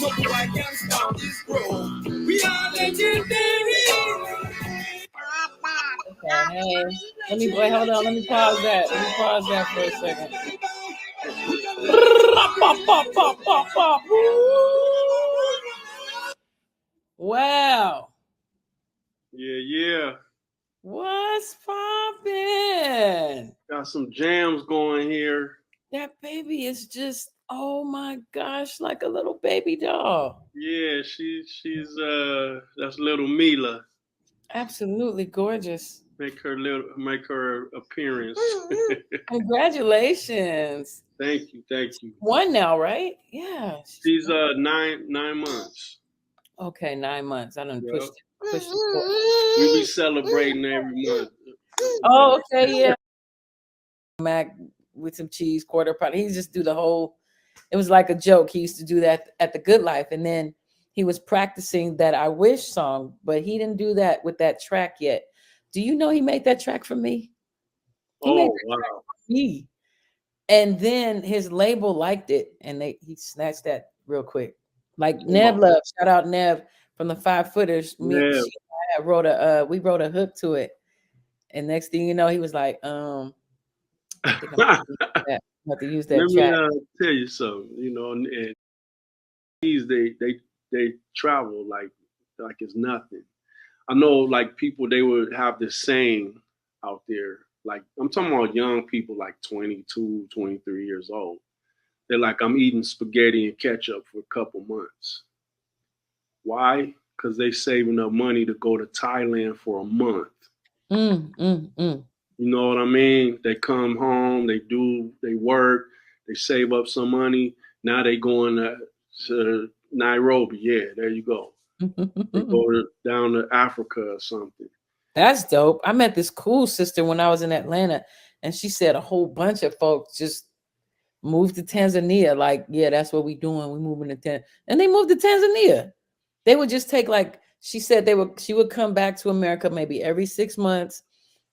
I can stop this growth. We are legendary. Okay, hey, let me wait. Hold on. Let me pause that. Let me pause that for a second. Wow. Yeah. What's poppin'? Got some jams going here. That baby is just, oh my gosh, like a little baby doll. Yeah, she's that's little Mila. Absolutely gorgeous. Make her appearance. Congratulations. Thank you. One now, right? Yeah. She's 9 months. Okay, 9 months. I done Yep. pushed it. We be celebrating every month. Oh, okay, yeah. Mac with some cheese, quarter pound. He just do the whole. It was like a joke. He used to do that at the Good Life, and then he was practicing that "I Wish" song, but he didn't do that with that track yet. Do you know he made that track for me? He made that track for me, and then his label liked it, and he snatched that real quick. Like Nev Love, shout out Nev from the 5 Footers. Me, she and I we wrote a hook to it, and next thing you know, he was like, I think I'm have to use that Let track. me tell you something. You know, and these they travel like it's nothing. I know, like people, they would have this saying out there. Like I'm talking about young people, like 22, 23 years old. They're like, I'm eating spaghetti and ketchup for a couple months. Why? Because they saving up money to go to Thailand for a month. You know what I mean? They come home, they work, they save up some money. Now they going to Nairobi. Yeah, there you go. They go down to Africa or something. That's dope. I met this cool sister when I was in Atlanta, and she said a whole bunch of folks just moved to Tanzania. Like, yeah, that's what we doing. We moving to Tanzania, and they moved to Tanzania. They would just take, like, she said she would come back to America maybe every 6 months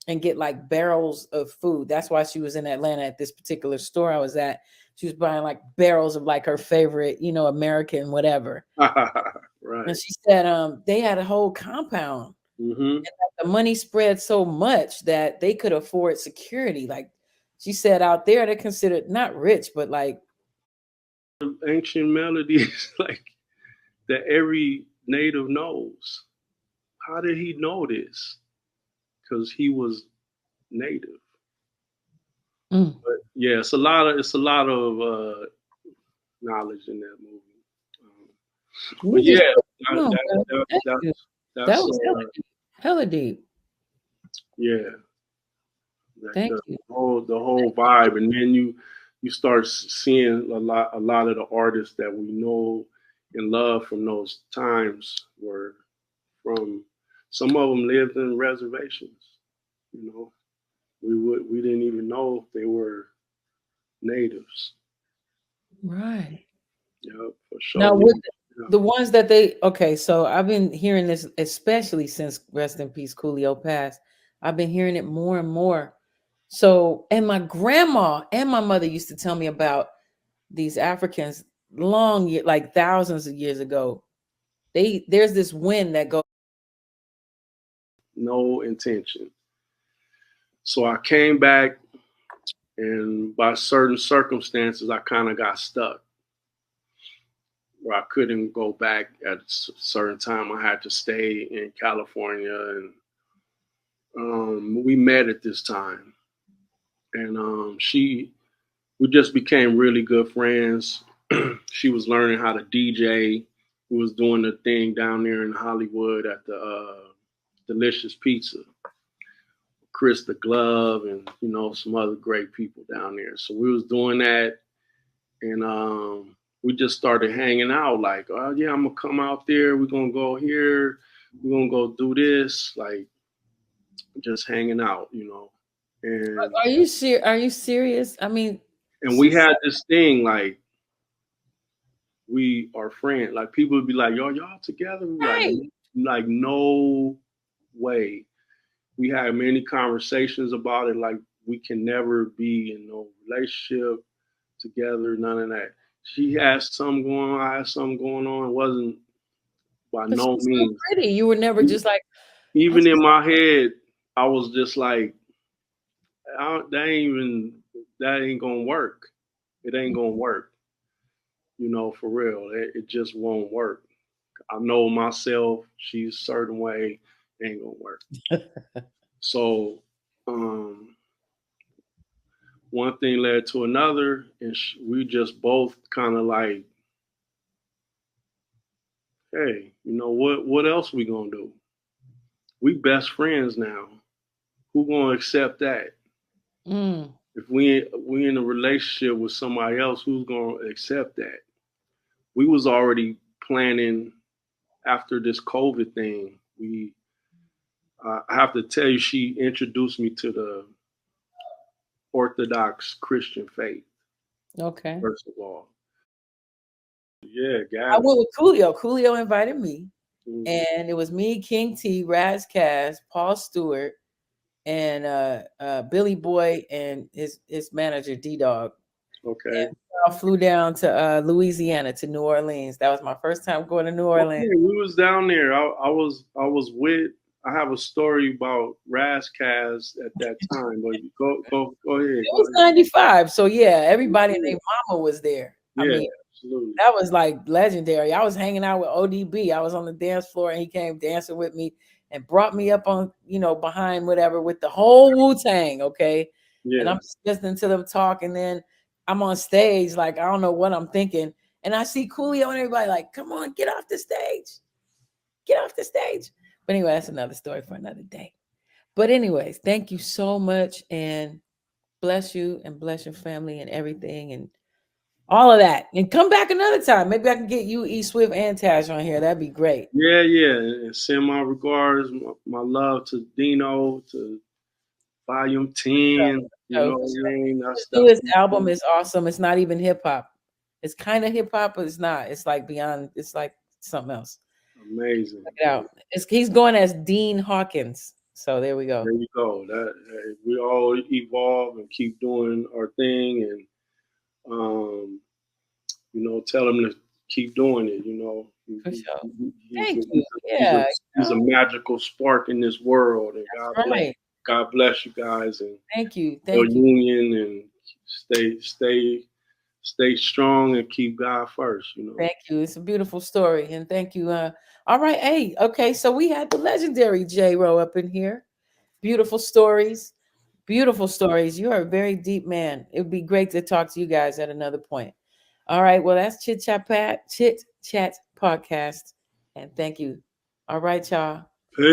and get like barrels of food. That's why she was in Atlanta at this particular store I was at. She was buying like barrels of like her favorite, American whatever. Right. And she said they had a whole compound. Mm-hmm. And the money spread so much that they could afford security. Like she said, out there they're considered not rich, but like ancient melodies like that every native knows. How did he know this? Because he was native. But yeah, it's a lot of knowledge in that movie. But yeah, that was hella deep. Yeah. Thank you. The whole vibe, and then you start seeing a lot of the artists that we know and love from those times were from. Some of them lived in reservations. You know, we didn't even know they were natives. Right. Yeah, for sure. Now with the ones that so I've been hearing this, especially since rest in peace Coolio passed. I've been hearing it more and more. So, and my grandma and my mother used to tell me about these Africans like thousands of years ago. There's this wind that goes. No intention. So I came back, and by certain circumstances, I kind of got stuck where I couldn't go back at a certain time. I had to stay in California, and we met at this time, and we just became really good friends. She was learning how to DJ. We was doing the thing down there in Hollywood at the Delicious Pizza. Chris the Glove and some other great people down there. So we was doing that, and we just started hanging out. Like, oh yeah, I'm gonna come out there. We're gonna go here. We're gonna go do this. Like, just hanging out, And Are you serious? I mean, and we had this thing like we are friends. Like people would be like, "Yo, y'all together?" Right. Like no way. We had many conversations about it. Like we can never be in no relationship together. None of that. She had something going on. I had something going on. It wasn't by But no she's so means. pretty. You were never just like, I Even just, in my head, I was just like, that ain't gonna work. It ain't gonna work. For real. It just won't work. I know myself. She's a certain way. It ain't gonna work. So, um, one thing led to another, and we just both kind of like, hey, what else we gonna do? We best friends now. Who gonna accept that? mm, If we in a relationship with somebody else, who's gonna accept that? We was already planning after this COVID thing. I have to tell you, she introduced me to the Orthodox Christian faith. okay. First of all, yeah, I Gabby. went with Coolio. Coolio invited me, Mhm. and it was me, King T, Raz Kaz, Paul Stewart, and Billy Boy and his manager D Dog. Okay. And I flew down to Louisiana, to New Orleans. That was my first time going to New Okay, Orleans. we was down there. I was with. I have a story about Razzcast at that time, but go ahead, It go was ahead. 95. So yeah, everybody and Yeah, their mama was there. I yeah, mean, absolutely. that was like legendary. I was hanging out with ODB. I was on the dance floor and he came dancing with me and brought me up on, behind whatever with the whole Wu-Tang. Okay. And Yeah, I'm just listening to them talk. And then I'm on stage, like, I don't know what I'm thinking. And I see Coolio and everybody like, come on, get off the stage. Get off the stage. But anyway, that's another story for another day. But anyways, thank you so much. And bless you and bless your family and everything. And all of that. And come back another time. Maybe I can get you, E Swift, and Tash on here. That'd be great. yeah. And send my regards, my love to Dino, to Volume 10. You So know for what I sure. mean? That's His that's newest album is awesome. It's not even hip hop. It's kind of hip hop, but it's not. It's like beyond, it's like something else. amazing. Check it out. He's going as Dean Hawkins. So there we go. There you go. We all evolve and keep doing our thing, and um, tell him to keep doing it. For sure. He's Thank a, you. he's a Yeah. he's a magical spark in this world, and Right. God bless you guys and Thank you. your Thank you. union, and stay strong and keep God first. Thank you. It's a beautiful story. And thank you. All right. Hey, okay. So we had the legendary J Ro up in here. Beautiful stories. Beautiful stories. You are a very deep man. It would be great to talk to you guys at another point. All right. Well, that's Chit Chat Podcast. And thank you. All right, y'all. Peace.